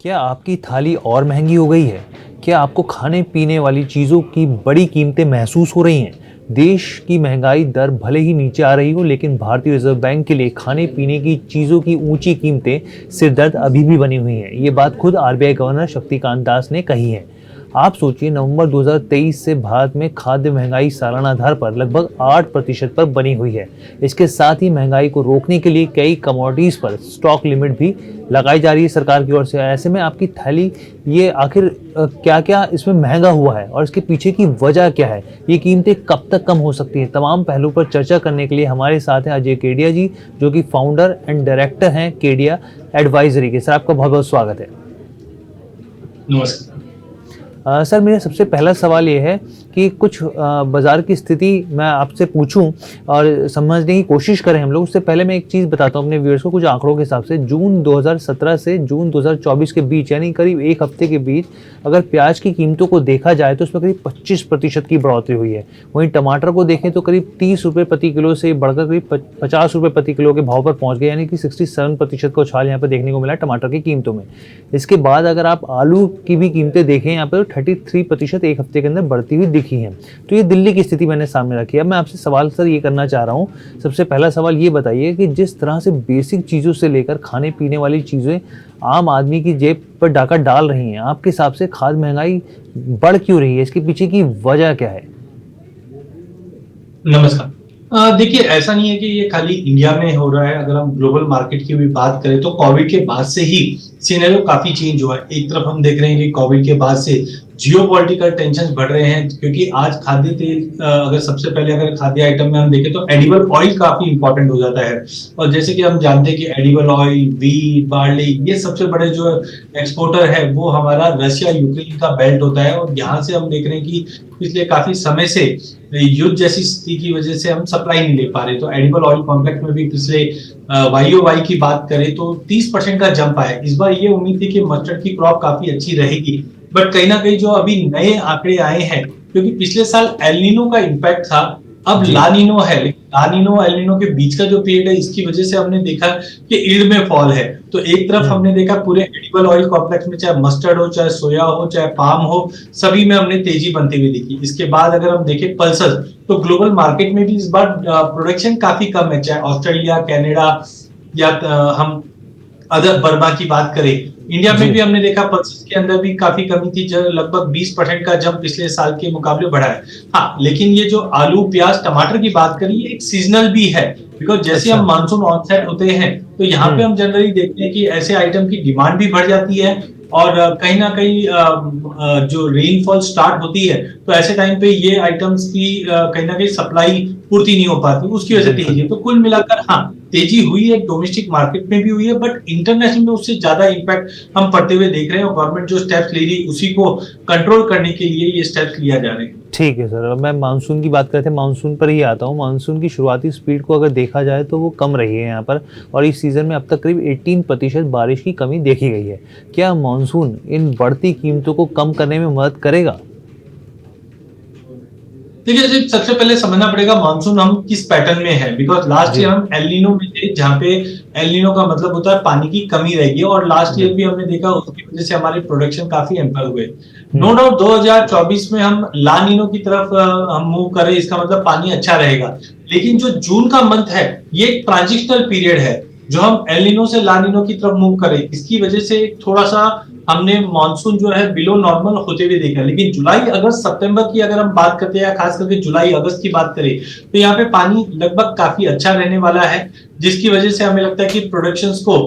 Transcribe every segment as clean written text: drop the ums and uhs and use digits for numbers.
क्या आपकी थाली और महंगी हो गई है? क्या आपको खाने पीने वाली चीज़ों की बड़ी कीमतें महसूस हो रही हैं? देश की महंगाई दर भले ही नीचे आ रही हो, लेकिन भारतीय रिजर्व बैंक के लिए खाने पीने की चीज़ों की ऊंची कीमतें सिरदर्द अभी भी बनी हुई हैं। ये बात खुद आरबीआई गवर्नर शक्तिकांत दास ने कही है। आप सोचिए, नवंबर 2023 से भारत में खाद्य महंगाई सालाना आधार पर लगभग 8% पर बनी हुई है। इसके साथ ही महंगाई को रोकने के लिए कई कमोडिटीज पर स्टॉक लिमिट भी लगाई जा रही है सरकार की ओर से। ऐसे में आपकी थैली ये आखिर क्या क्या इसमें महंगा हुआ है और इसके पीछे की वजह क्या है, ये कीमतें कब तक कम हो सकती हैं, तमाम पहलुओं पर चर्चा करने के लिए हमारे साथ हैं अजय केडिया जी, जो कि फाउंडर एंड डायरेक्टर हैं केडिया एडवाइजरी के। सर, आपका बहुत बहुत स्वागत है। नमस्कार। सर, मेरा सबसे पहला सवाल ये है कि कुछ बाज़ार की स्थिति मैं आपसे पूछूं और समझने की कोशिश करें हम लोग। उससे पहले मैं एक चीज़ बताता हूं अपने व्यूअर्स को। कुछ आंकड़ों के हिसाब से जून 2017 से जून 2024 के बीच, यानी करीब एक हफ्ते के बीच, अगर प्याज की कीमतों को देखा जाए तो उसमें करीब 25% की बढ़ोतरी हुई है। वहीं टमाटर को देखें तो करीब 30 रुपये प्रति किलो से बढ़कर करीब 50 रुपये प्रति किलो के भाव पर पहुँच गए, यानी कि 67% का उछाल यहाँ पर देखने को मिला टमाटर की कीमतों में। इसके बाद अगर आप आलू की भी कीमतें देखें, यहाँ पर 33% एक हफ्ते के अंदर बढ़ती हुई दिखी हैं। तो ये दिल्ली की स्थिति मैंने सामने रखी है। अब मैं आपसे सवाल सर ये करना चाह रहा हूँ। सबसे पहला सवाल ये बताइए कि जिस तरह से बेसिक चीज़ों से लेकर खाने पीने वाली चीज़ें आम आदमी की जेब पर डाका डाल रही हैं, आपके हिसाब से खाद्य महंगाई बढ़ क्यों रही है? इसके पीछे की वजह क्या है? नमस्कार। देखिए, ऐसा नहीं है कि ये खाली इंडिया में हो रहा है। अगर हम ग्लोबल मार्केट की भी बात करें तो कोविड के बाद से ही सिनेरियो काफी चेंज हुआ है। एक तरफ हम देख रहे हैं कि कोविड के बाद से जियोपॉलिटिकल टेंशन बढ़ रहे हैं, क्योंकि आज खाद्य तेल, अगर सबसे पहले अगर खाद्य आइटम में हम देखें तो एडिबल ऑयल काफी इंपॉर्टेंट हो जाता है। और जैसे कि हम जानते हैं कि एडिबल ऑयल, व्हीट, बार्ली, ये सबसे बड़े जो एक्सपोर्टर है वो हमारा रशिया यूक्रेन का बेल्ट होता है। और यहाँ से हम देख रहे हैं कि पिछले काफी समय से युद्ध जैसी स्थिति की वजह से हम सप्लाई नहीं ले पा रहे। तो एडिबल ऑयल कॉम्प्लेक्स में भी पिछले YOY की बात करें तो 30% का जंप आया। इस बार ये उम्मीद थी कि मस्टर्ड की क्रॉप काफी अच्छी रहेगी, बट कहीं ना कहीं जो अभी नए आंकड़े आए हैं, क्योंकि पिछले साल एल नीनो का इम्पैक्ट था, अब ला नीनो है, लेकिन ला नीनो एल नीनो के बीच का जो पीरियड है, इसकी वजह से हमने देखा कि ईल्ड में फॉल है। तो एक तरफ हमने देखा पूरे एडिबल ऑयल कॉम्प्लेक्स में, चाहे मस्टर्ड हो, चाहे सोया हो, चाहे पाम हो, सभी में हमने तेजी बनती हुई देखी। इसके बाद अगर हम देखें पल्सेस, तो ग्लोबल मार्केट में भी इस बार प्रोडक्शन काफी कम है। चाहे ऑस्ट्रेलिया, कनाडा या हम अदर बर्मा की बात करें, इंडिया में भी हमने देखा पल्सेस के अंदर भी काफी कमी थी, जो लगभग 20% का जंप पिछले साल के मुकाबले बढ़ा है। हाँ, लेकिन ये जो आलू, प्याज, टमाटर की बात करें, ये एक सीजनल भी है, बिकॉज जैसे हम मानसून ऑनसेट होते हैं तो यहाँ पे हम जनरली देखते हैं कि ऐसे आइटम की डिमांड भी बढ़ जाती है। और कहीं ना कहीं जो रेनफॉल स्टार्ट होती है तो ऐसे टाइम पे ये आइटम्स की कहीं ना कहीं सप्लाई पूर्ति नहीं हो पाती, उसकी वजह से तेजी है। तो कुल मिलाकर हाँ, तेजी हुई है, डोमेस्टिक मार्केट में भी हुई है, बट इंटरनेशनल में उससे ज्यादा इम्पैक्ट हम पड़ते हुए देख रहे हैं। और गवर्नमेंट जो स्टेप्स ले रही है उसी को कंट्रोल करने के लिए ये स्टेप्स लिया जा रहे हैं। ठीक है सर, मैं मानसून की बात करते हैं, मानसून पर ही आता हूँ। मानसून की शुरुआती स्पीड को अगर देखा जाए तो वो कम रही है यहाँ पर, और इस सीज़न में अब तक करीब 18% बारिश की कमी देखी गई है। क्या मानसून इन बढ़ती कीमतों को कम करने में मदद करेगा? देखिए, सबसे पहले समझना पड़ेगा मानसून हम किस पैटर्न में है, बिकॉज लास्ट ईयर हम एल नीनो में थे, जहाँ पे एल नीनो का मतलब होता है पानी की कमी रहेगी। और लास्ट ईयर भी हमने देखा उसकी वजह से हमारे प्रोडक्शन काफी एम्पर हुए। नो डाउट 2024 में हम ला नीनो की तरफ हम मूव करें, इसका मतलब पानी अच्छा रहेगा। लेकिन जो जून का मंथ है ये एक ट्रांजिशनल पीरियड है, जो हम एल नीनो से ला नीनो की तरफ मूव करें, इसकी वजह से थोड़ा सा हमने मानसून जो है बिलो नॉर्मल होते हुए देखा। लेकिन जुलाई, अगस्त, सितंबर की अगर हम बात करते हैं, या खास करके जुलाई अगस्त की बात करें, तो यहाँ पे पानी लगभग काफी अच्छा रहने वाला है, जिसकी वजह से हमें लगता है कि प्रोडक्शंस को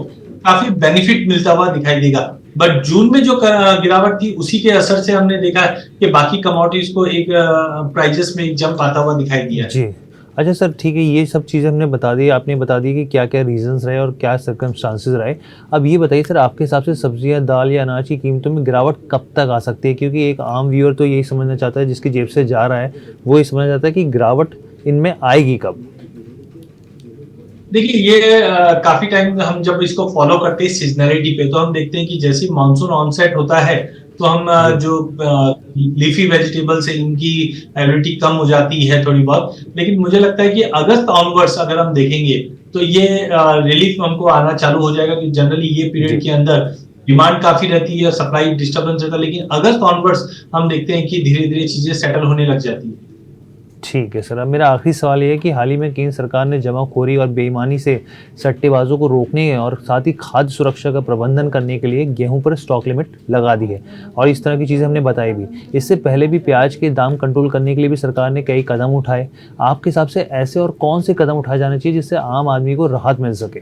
काफी बेनिफिट मिलता हुआ दिखाई देगा। बट जून में जो गिरावट थी उसी के असर से हमने देखा कि बाकी कमोडिटीज को एक प्राइजेस में एक जंप आता हुआ दिखाई दिया है। जी। अच्छा सर, ठीक है, ये सब चीज़ें हमने बता दी, आपने बता दी कि क्या क्या रीजंस रहे और क्या सर्कमस्टांसेस रहे। अब ये बताइए सर, आपके हिसाब से सब्जियां, दाल या अनाज की कीमतों में गिरावट कब तक आ सकती है? क्योंकि एक आम व्यूअर तो यही समझना चाहता है, जिसकी जेब से जा रहा है वो ये समझना चाहता है कि गिरावट इनमें आएगी कब। देखिए, ये काफी टाइम हम जब इसको फॉलो करते हैं सीजनलिटी पे, तो हम देखते हैं कि जैसे मानसून ऑनसेट होता है तो हम जो लीफी वेजिटेबल्स है इनकी एबिलिटी कम हो जाती है थोड़ी बहुत। लेकिन मुझे लगता है कि अगस्त ऑनवर्ड्स अगर हम देखेंगे तो ये रिलीफ हमको आना चालू हो जाएगा, कि जनरली ये पीरियड के अंदर डिमांड काफी रहती है, सप्लाई डिस्टर्बेंस रहता है, लेकिन अगस्त ऑनवर्ड्स हम देखते हैं कि धीरे धीरे चीजें सेटल होने लग जाती है। ठीक है सर। अब मेरा आखिरी सवाल ये है कि हाल ही में केंद्र सरकार ने जमाखोरी और बेईमानी से सट्टेबाजों को रोकने और साथ ही खाद्य सुरक्षा का प्रबंधन करने के लिए गेहूं पर स्टॉक लिमिट लगा दी है और इस तरह की चीज़ें हमने बताई भी। इससे पहले भी प्याज के दाम कंट्रोल करने के लिए भी सरकार ने कई कदम उठाए। आपके हिसाब से ऐसे और कौन से कदम उठाए जाने चाहिए जिससे आम आदमी को राहत मिल सके?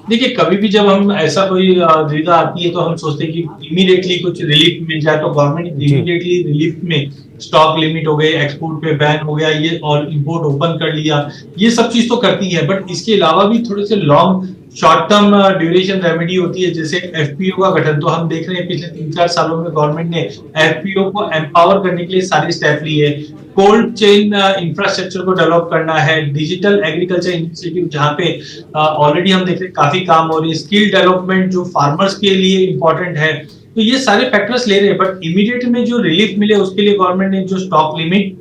देखिए, कभी भी जब हम ऐसा कोई दुविधा आती है तो हम सोचते हैं कि इमीडिएटली कुछ रिलीफ मिल जाए, तो गवर्नमेंट इमीडिएटली रिलीफ में स्टॉक लिमिट हो गई, एक्सपोर्ट पे बैन हो गया, ये और इंपोर्ट ओपन कर लिया, ये सब चीज तो करती है। बट इसके अलावा भी थोड़े से long short term duration remedy होती है, जैसे एफपीओ का गठन। तो हम देख रहे हैं पिछले 3-4 सालों में गवर्नमेंट ने एफपीओ को एम्पावर करने के लिए सारे स्टेप लिए। कोल्ड चेन इंफ्रास्ट्रक्चर को डेवलप करना है, डिजिटल एग्रीकल्चर इनिशिएटिव जहां पे ऑलरेडी हम देख रहे हैं काफी काम हो रही है, स्किल डेवलपमेंट जो फार्मर्स के लिए इंपॉर्टेंट है। तो ये सारे फैक्टर्स ले रहे हैं, बट इमीडिएट में जो रिलीफ मिले उसके लिए गवर्नमेंट ने जो स्टॉक लिमिट,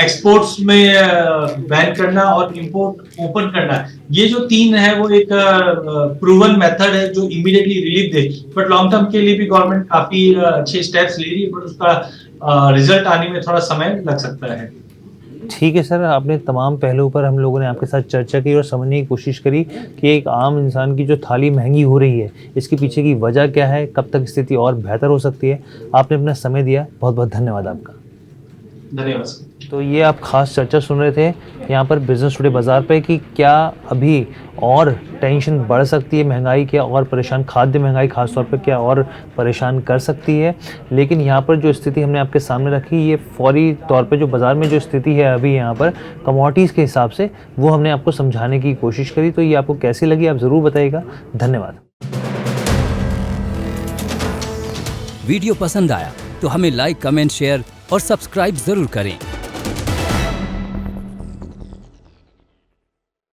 एक्सपोर्ट्स में बैन करना और इंपोर्ट ओपन करना, ये जो 3 है वो एक प्रूवन मेथड है जो immediately relief they. But long term के लिए भी गवर्नमेंट काफी अच्छे स्टेप्स ले रही है, बट उसका रिजल्ट आने में थोड़ा समय लग सकता है। ठीक है सर, आपने तमाम पहलुओं पर हम लोगों ने आपके साथ चर्चा की और समझने की कोशिश करी कि एक आम इंसान की जो थाली महंगी हो रही है, इसके पीछे की वजह क्या है, कब तक स्थिति और बेहतर हो सकती है। आपने अपना समय दिया, बहुत बहुत धन्यवाद आपका। धन्यवाद सर। तो ये आप खास चर्चा सुन रहे थे यहाँ पर बिजनेस टुडे बाज़ार पे कि क्या अभी और टेंशन बढ़ सकती है, महंगाई क्या और परेशान, खाद्य महंगाई खास तौर पे क्या और परेशान कर सकती है। लेकिन यहाँ पर जो स्थिति हमने आपके सामने रखी, ये फौरी तौर पे जो बाज़ार में जो स्थिति है अभी यहाँ पर कमोडिटीज़ के हिसाब से, वो हमने आपको समझाने की कोशिश करी। तो ये आपको कैसी लगी आप ज़रूर बताइएगा। धन्यवाद। वीडियो पसंद आया तो हमें लाइक, कमेंट, शेयर और सब्सक्राइब जरूर करें।